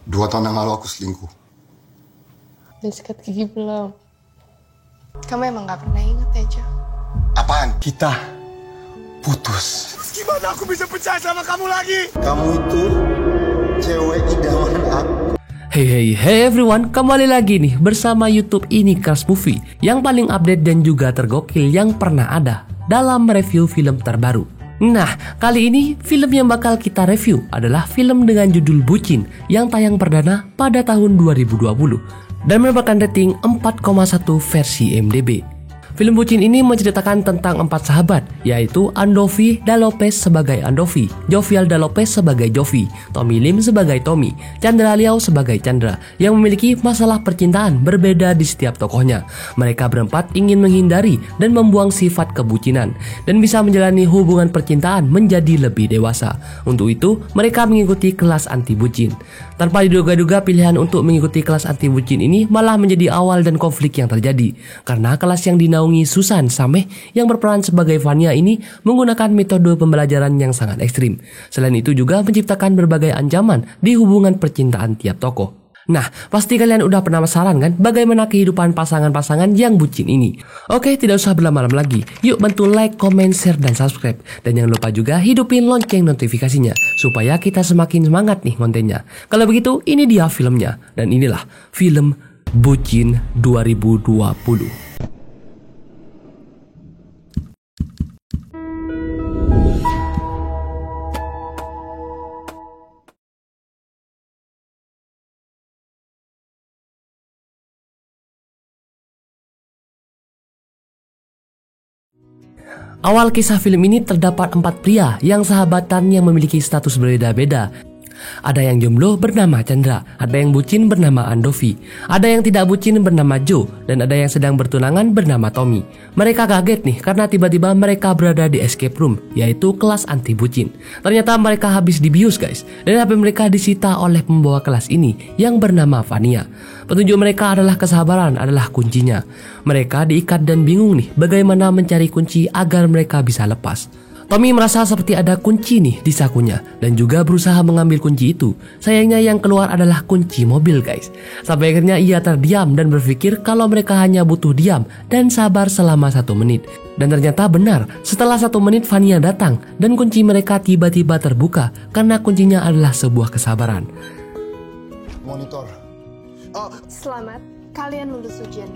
2 tahun yang lalu aku selingkuh. Dan sikat gigi belum. Kamu emang gak pernah inget ya, Jo? Apaan? Kita putus. Gimana aku bisa percaya sama kamu lagi? Kamu itu cewek idaman aku. Hey everyone, kembali lagi nih bersama YouTube Ini Crush Movie, yang paling update dan juga tergokil yang pernah ada dalam review film terbaru. Nah, kali ini film yang bakal kita review adalah film dengan judul Bucin yang tayang perdana pada tahun 2020 dan mendapatkan rating 4,1 versi IMDb. Film Bucin ini menceritakan tentang 4 sahabat, yaitu Andovi Da Lopez sebagai Andovi, Jovial Da Lopez sebagai Jovi, Tommy Lim sebagai Tommy, Chandra Liao sebagai Chandra, yang memiliki masalah percintaan berbeda di setiap tokohnya. Mereka berempat ingin menghindari dan membuang sifat kebucinan, dan bisa menjalani hubungan percintaan menjadi lebih dewasa. Untuk itu, mereka mengikuti kelas anti bucin. Tanpa diduga-duga, pilihan untuk mengikuti kelas anti bucin ini malah menjadi awal dan konflik yang terjadi, karena kelas yang dinaungi Susan Sameh yang berperan sebagai Vania ini menggunakan metode pembelajaran yang sangat ekstrim. Selain itu juga menciptakan berbagai ancaman di hubungan percintaan tiap tokoh. Nah, pasti kalian udah pernah penasaran kan bagaimana kehidupan pasangan-pasangan yang bucin ini. Oke, tidak usah berlama-lama lagi. Yuk bantu like, comment, share, dan subscribe. Dan jangan lupa juga hidupin lonceng notifikasinya supaya kita semakin semangat nih kontennya. Kalau begitu, ini dia filmnya. Dan inilah film Bucin 2020. Awal kisah film ini terdapat 4 pria yang sahabatan yang memiliki status berbeda-beda. Ada yang jomblo bernama Chandra, ada yang bucin bernama Andovi, ada yang tidak bucin bernama Joe, dan ada yang sedang bertunangan bernama Tommy. Mereka kaget nih karena tiba-tiba mereka berada di escape room, yaitu kelas anti bucin. Ternyata mereka habis dibius guys, dan HP mereka disita oleh pembawa kelas ini yang bernama Vania. Petunjuk mereka adalah kesabaran adalah kuncinya. Mereka diikat dan bingung nih bagaimana mencari kunci agar mereka bisa lepas. Tommy merasa seperti ada kunci nih di sakunya dan juga berusaha mengambil kunci itu. Sayangnya yang keluar adalah kunci mobil guys. Sampai akhirnya ia terdiam dan berpikir kalau mereka hanya butuh diam dan sabar selama 1 menit. Dan ternyata benar, setelah 1 menit Vania datang dan kunci mereka tiba-tiba terbuka karena kuncinya adalah sebuah kesabaran. Monitor. Selamat, kalian lulus ujian.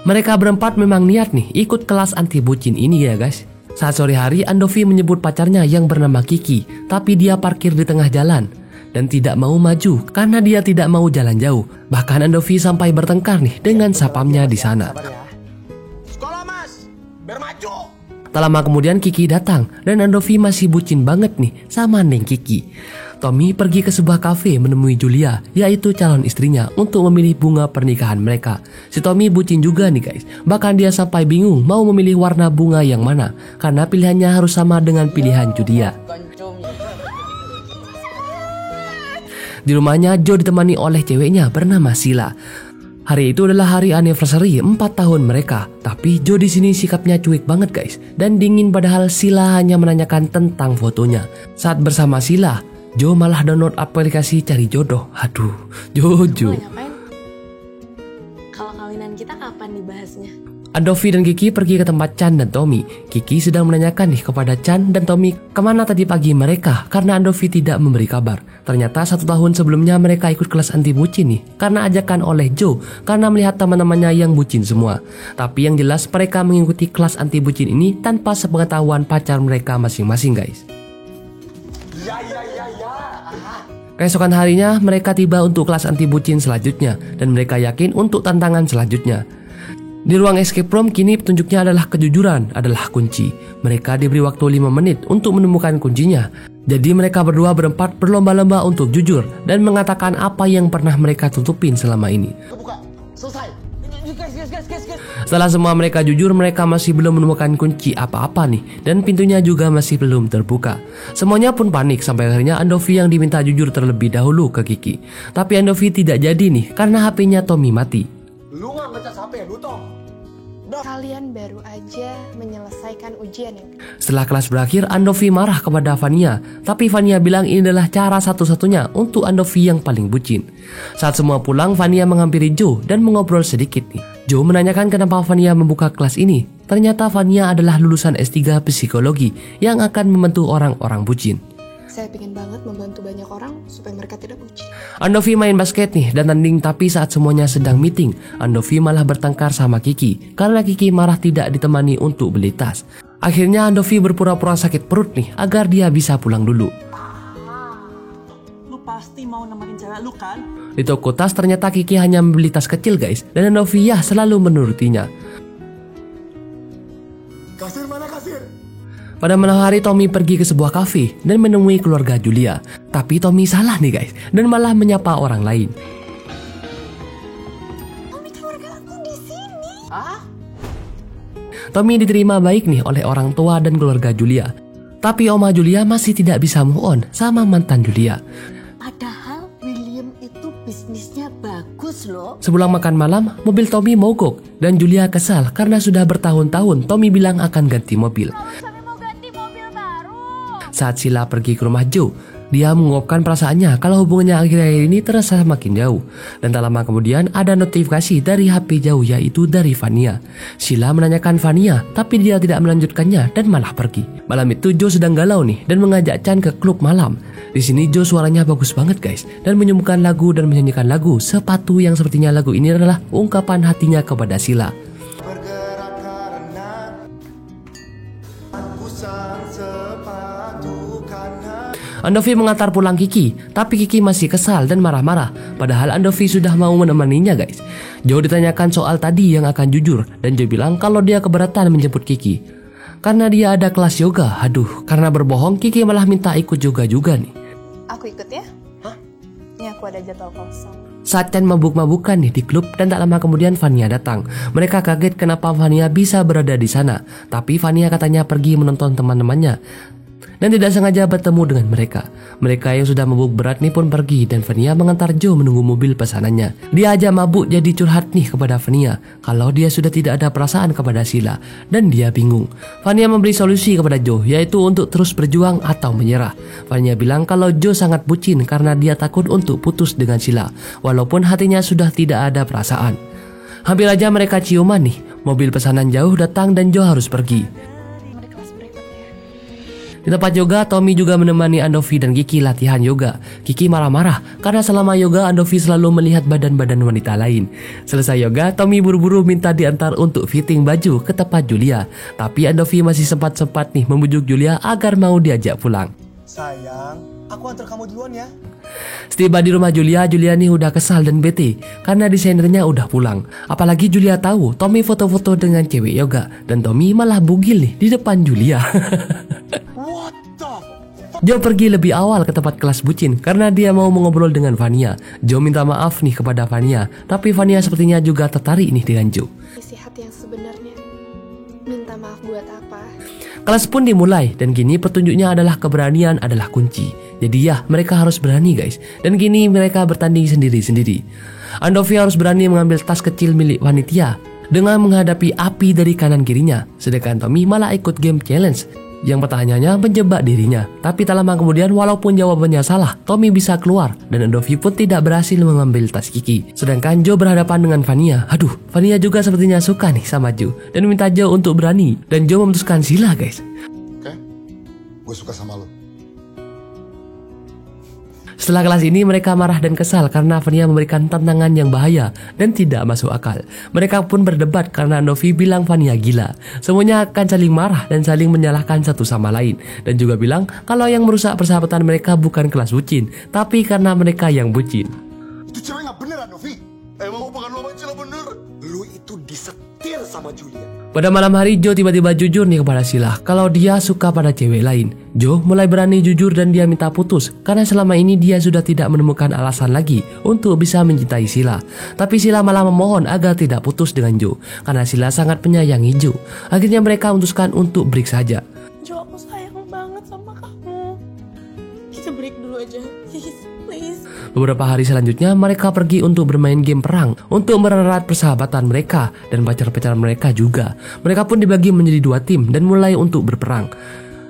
Mereka berempat memang niat nih ikut kelas anti bucin ini ya guys. Saat sore hari, Andovi menyebut pacarnya yang bernama Kiki, tapi dia parkir di tengah jalan dan tidak mau maju karena dia tidak mau jalan jauh. Bahkan Andovi sampai bertengkar nih dengan sapamnya di sana. Sekolah mas, biar maju. Tak lama kemudian Kiki datang dan Andovi masih bucin banget nih sama Neng Kiki. Tommy pergi ke sebuah kafe menemui Julia, yaitu calon istrinya, untuk memilih bunga pernikahan mereka. Si Tommy bucin juga nih guys, bahkan dia sampai bingung mau memilih warna bunga yang mana, karena pilihannya harus sama dengan pilihan Julia. Di rumahnya, Joe ditemani oleh ceweknya bernama Sila. Hari itu adalah hari anniversary 4 tahun mereka, tapi Joe di sini sikapnya cuek banget guys, dan dingin padahal Sila hanya menanyakan tentang fotonya. Saat bersama Sila, Joe malah download aplikasi cari jodoh. Aduh, Jojo. Ngapain? Kalau kawinan kita kapan dibahasnya? Andovi dan Kiki pergi ke tempat Chan dan Tommy. Kiki sedang menanyakan nih kepada Chan dan Tommy kemana tadi pagi mereka karena Andovi tidak memberi kabar. Ternyata 1 tahun sebelumnya mereka ikut kelas anti bucin nih karena ajakan oleh Joe karena melihat teman-temannya yang bucin semua. Tapi yang jelas mereka mengikuti kelas anti bucin ini tanpa sepengetahuan pacar mereka masing-masing guys. Keesokan harinya mereka tiba untuk kelas anti bucin selanjutnya dan mereka yakin untuk tantangan selanjutnya. Di ruang escape room kini petunjuknya adalah kejujuran adalah kunci. Mereka diberi waktu 5 menit untuk menemukan kuncinya. Jadi mereka berdua berempat berlomba-lomba untuk jujur dan mengatakan apa yang pernah mereka tutupin selama ini. Kebuka, selesai. Setelah semua mereka jujur, mereka masih belum menemukan kunci apa-apa nih, dan pintunya juga masih belum terbuka. Semuanya pun panik sampai akhirnya Andovi yang diminta jujur terlebih dahulu ke Kiki. Tapi Andovi tidak jadi nih karena HP-nya Tommy mati. Lu nggak ngecas HP lu Tom? Kalian baru aja menyelesaikan ujian ya. Setelah kelas berakhir, Andovi marah kepada Vania. Tapi Vania bilang ini adalah cara satu-satunya untuk Andovi yang paling bucin. Saat semua pulang, Vania menghampiri Joe dan mengobrol sedikit nih. Joe menanyakan kenapa Vania membuka kelas ini. Ternyata Vania adalah lulusan S3 psikologi yang akan membantu orang-orang bucin. Saya pengen banget membantu banyak orang supaya mereka tidak bucin. Andovi main basket nih dan tanding, tapi saat semuanya sedang meeting, Andovi malah bertengkar sama Kiki karena Kiki marah tidak ditemani untuk beli tas. Akhirnya Andovi berpura-pura sakit perut nih agar dia bisa pulang dulu. Lu pasti mau nemenin cewek lu kan? Di toko tas ternyata Kiki hanya membeli tas kecil guys, dan Andovi ya selalu menurutinya. Kasir mana kasir? Pada malam hari Tommy pergi ke sebuah kafe dan menemui keluarga Julia. Tapi Tommy salah nih guys dan malah menyapa orang lain. Tommy, keluarga aku di sini. Tommy diterima baik nih oleh orang tua dan keluarga Julia. Tapi Oma Julia masih tidak bisa move on sama mantan Julia. Padahal William itu bisnisnya bagus loh. Sepulang makan malam, mobil Tommy mogok dan Julia kesal karena sudah bertahun-tahun Tommy bilang akan ganti mobil. Saat Sheila pergi ke rumah Joe, dia mengungkapkan perasaannya kalau hubungannya akhir-akhir ini terasa makin jauh. Dan tak lama kemudian ada notifikasi dari HP Joe, yaitu dari Vania. Sheila menanyakan Vania, tapi dia tidak melanjutkannya dan malah pergi. Malam itu Joe sedang galau nih dan mengajak Chan ke klub malam. Di sini Joe suaranya bagus banget guys dan menyembuhkan lagu dan menyanyikan lagu Sepatu, yang sepertinya lagu ini adalah ungkapan hatinya kepada Sheila. Bergerak karena aku sang sepatu karena. Andovi mengantar pulang Kiki, tapi Kiki masih kesal dan marah-marah. Padahal Andovi sudah mau menemaninya guys. Joe ditanyakan soal tadi yang akan jujur, dan Joe bilang kalau dia keberatan menjemput Kiki karena dia ada kelas yoga. Aduh, karena berbohong Kiki malah minta ikut yoga juga nih. Aku ikut ya? Hah? Ini aku ada jadwal kosong. Saat Chan mabuk-mabukan nih di klub dan tak lama kemudian Vania datang. Mereka kaget kenapa Vania bisa berada di sana. Tapi Vania katanya pergi menonton teman-temannya dan tidak sengaja bertemu dengan mereka. Mereka yang sudah mabuk berat nih pun pergi dan Vania mengantar Joe menunggu mobil pesanannya. Dia aja mabuk jadi curhat nih kepada Vania kalau dia sudah tidak ada perasaan kepada Sheila dan dia bingung. Vania memberi solusi kepada Joe, yaitu untuk terus berjuang atau menyerah. Vania bilang kalau Joe sangat bucin karena dia takut untuk putus dengan Sheila walaupun hatinya sudah tidak ada perasaan. Hampir aja mereka ciuman nih. Mobil pesanan jauh datang dan Joe harus pergi. Di tempat yoga, Tommy juga menemani Andovi dan Kiki latihan yoga. Kiki marah-marah karena selama yoga Andovi selalu melihat badan-badan wanita lain. Selesai yoga, Tommy buru-buru minta diantar untuk fitting baju ke tempat Julia. Tapi Andovi masih sempat-sempat nih membujuk Julia agar mau diajak pulang. Sayang, aku antar kamu duluan ya. Setiba di rumah Julia, Julia nih udah kesal dan bete karena desainernya udah pulang. Apalagi Julia tahu Tommy foto-foto dengan cewek yoga dan Tommy malah bugil nih di depan Julia. Joe pergi lebih awal ke tempat kelas bucin karena dia mau mengobrol dengan Vania. Joe minta maaf nih kepada Vania, tapi Vania sepertinya juga tertarik nih dengan Joe. Isi hati yang sebenarnya. Minta maaf buat apa? Kelas pun dimulai dan kini petunjuknya adalah keberanian adalah kunci. Jadi ya, mereka harus berani guys. Dan kini mereka bertanding sendiri-sendiri. Andovi harus berani mengambil tas kecil milik Vanitia dengan menghadapi api dari kanan kirinya. Sedangkan Tommy malah ikut game challenge yang pertanyaannya menjebak dirinya. Tapi tak lama kemudian walaupun jawabannya salah, Tommy bisa keluar dan Andovi pun tidak berhasil mengambil tas Kiki. Sedangkan Joe berhadapan dengan Vania. Aduh, Vania juga sepertinya suka nih sama Joe dan minta Joe untuk berani. Dan Joe memutuskan Sheila guys. Oke, gue suka sama lo. Setelah kelas ini mereka marah dan kesal karena Vania memberikan tantangan yang bahaya dan tidak masuk akal. Mereka pun berdebat karena Andovi bilang Vania gila. Semuanya akan saling marah dan saling menyalahkan satu sama lain. Dan juga bilang kalau yang merusak persahabatan mereka bukan kelas bucin, tapi karena mereka yang bucin. Itu cewek gak bener, Andovi. Emang bukan lo sama bener? Lu itu disetir sama Julia. Pada malam hari Joe tiba-tiba jujur nih kepada Sheila kalau dia suka pada cewek lain. Joe mulai berani jujur dan dia minta putus karena selama ini dia sudah tidak menemukan alasan lagi untuk bisa mencintai Sheila. Tapi Sheila malah memohon agar tidak putus dengan Joe karena Sheila sangat menyayangi Joe. Akhirnya mereka memutuskan untuk break saja. Joe, aku sayang banget sama kamu. Kita break dulu aja, please. Beberapa hari selanjutnya mereka pergi untuk bermain game perang untuk mererat persahabatan mereka dan pacar-pacar mereka juga. Mereka pun dibagi menjadi 2 tim dan mulai untuk berperang.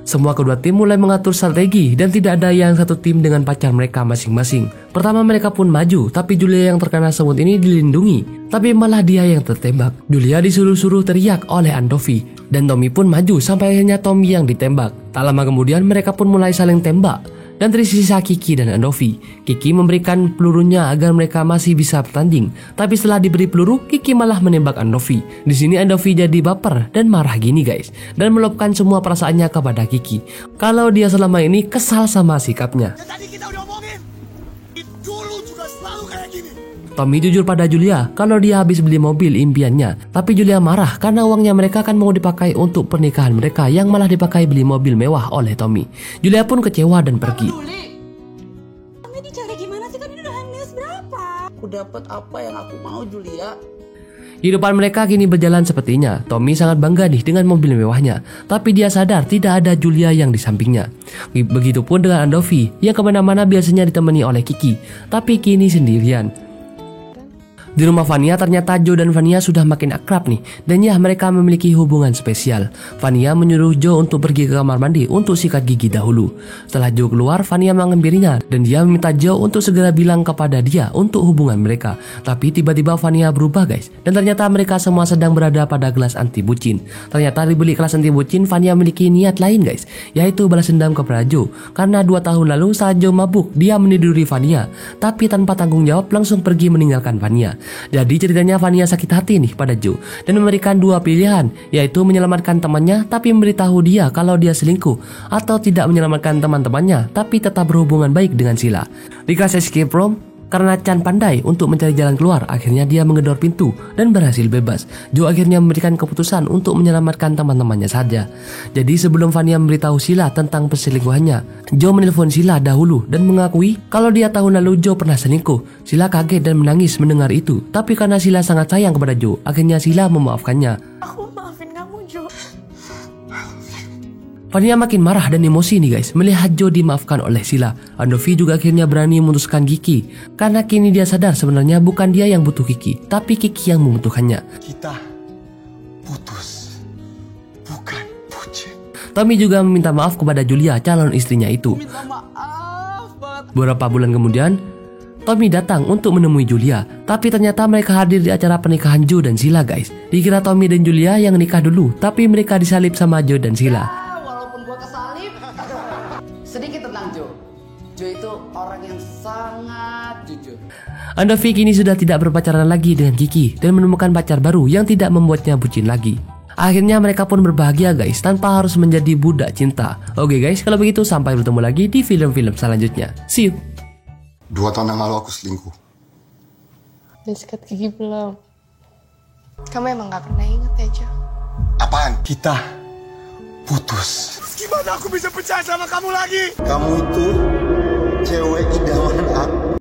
Semua kedua tim mulai mengatur strategi dan tidak ada yang satu tim dengan pacar mereka masing-masing. Pertama mereka pun maju, tapi Julia yang terkena semut ini dilindungi. Tapi malah dia yang tertembak. Julia disuruh-suruh teriak oleh Andovi dan Tommy pun maju sampai akhirnya Tommy yang ditembak. Tak lama kemudian mereka pun mulai saling tembak. Dan tersisa Kiki dan Andovi. Kiki memberikan pelurunya agar mereka masih bisa bertanding. Tapi setelah diberi peluru, Kiki malah menembak Andovi. Di sini Andovi jadi baper dan marah gini guys, dan meluapkan semua perasaannya kepada Kiki. Kalau dia selama ini kesal sama sikapnya. Tadi kita udah omongin, dulu juga selalu kayak gini. Tommy jujur pada Julia kalau dia habis beli mobil impiannya. Tapi Julia marah karena uangnya mereka kan mau dipakai untuk pernikahan mereka yang malah dipakai beli mobil mewah oleh Tommy. Julia pun kecewa dan pergi. Ini cara gimana sih, kan ini udah hannes berapa? Aku dapat apa yang aku mau, Julia. Kehidupan mereka kini berjalan sepertinya. Tommy sangat bangga nih dengan mobil mewahnya, tapi dia sadar tidak ada Julia yang di sampingnya. Begitupun dengan Andovi yang kemana-mana biasanya ditemani oleh Kiki, tapi kini sendirian. Di rumah Vania ternyata Joe dan Vania sudah makin akrab nih, dan ya mereka memiliki hubungan spesial. Vania menyuruh Joe untuk pergi ke kamar mandi untuk sikat gigi dahulu. Setelah Joe keluar, Vania menghampirinya dan dia meminta Joe untuk segera bilang kepada dia untuk hubungan mereka. Tapi tiba-tiba Vania berubah guys, dan ternyata mereka semua sedang berada pada kelas anti bucin. Ternyata dibeli kelas anti bucin, Vania memiliki niat lain guys, yaitu balas dendam kepada Joe. Karena 2 tahun lalu saat Joe mabuk, dia meniduri Vania, tapi tanpa tanggung jawab langsung pergi meninggalkan Vania. Jadi ceritanya Vania sakit hati nih pada Joe dan memberikan 2 pilihan, yaitu menyelamatkan temannya tapi memberitahu dia kalau dia selingkuh, atau tidak menyelamatkan teman-temannya tapi tetap berhubungan baik dengan Sheila. Dikasih escape room karena Chan pandai untuk mencari jalan keluar, akhirnya dia menggedor pintu dan berhasil bebas. Joe akhirnya memberikan keputusan untuk menyelamatkan teman-temannya saja. Jadi sebelum Vania memberitahu Sheila tentang perselingkuhannya, Joe menelpon Sheila dahulu dan mengakui kalau dia tahun lalu Joe pernah selingkuh. Sheila kaget dan menangis mendengar itu, tapi karena Sheila sangat sayang kepada Joe, akhirnya Sheila memaafkannya. Aku maafin kamu, Jo. Vania makin marah dan emosi nih guys melihat Joe dimaafkan oleh Sheila. Andovi juga akhirnya berani memutuskan Kiki karena kini dia sadar sebenarnya bukan dia yang butuh Kiki, tapi Kiki yang membutuhkannya. Kita putus, bukan bucin. Tommy juga meminta maaf kepada Julia, calon istrinya itu. Beberapa bulan kemudian, Tommy datang untuk menemui Julia, tapi ternyata mereka hadir di acara pernikahan Joe dan Sheila guys. Dikira Tommy dan Julia yang nikah dulu, tapi mereka disalib sama Joe dan Sheila. Sedikit tentang Joe. Joe itu orang yang sangat jujur. Andovi kini sudah tidak berpacaran lagi dengan Kiki dan menemukan pacar baru yang tidak membuatnya bucin lagi. Akhirnya mereka pun berbahagia guys, tanpa harus menjadi budak cinta. Oke guys, kalau begitu sampai bertemu lagi di film-film selanjutnya. See you. 2 tahun yang lalu aku selingkuh. Udah sikat gigi belum? Kamu emang gak pernah inget ya, Jo? Apaan? Kita putus. Gimana aku bisa percaya sama kamu lagi? Kamu itu cewek idaman.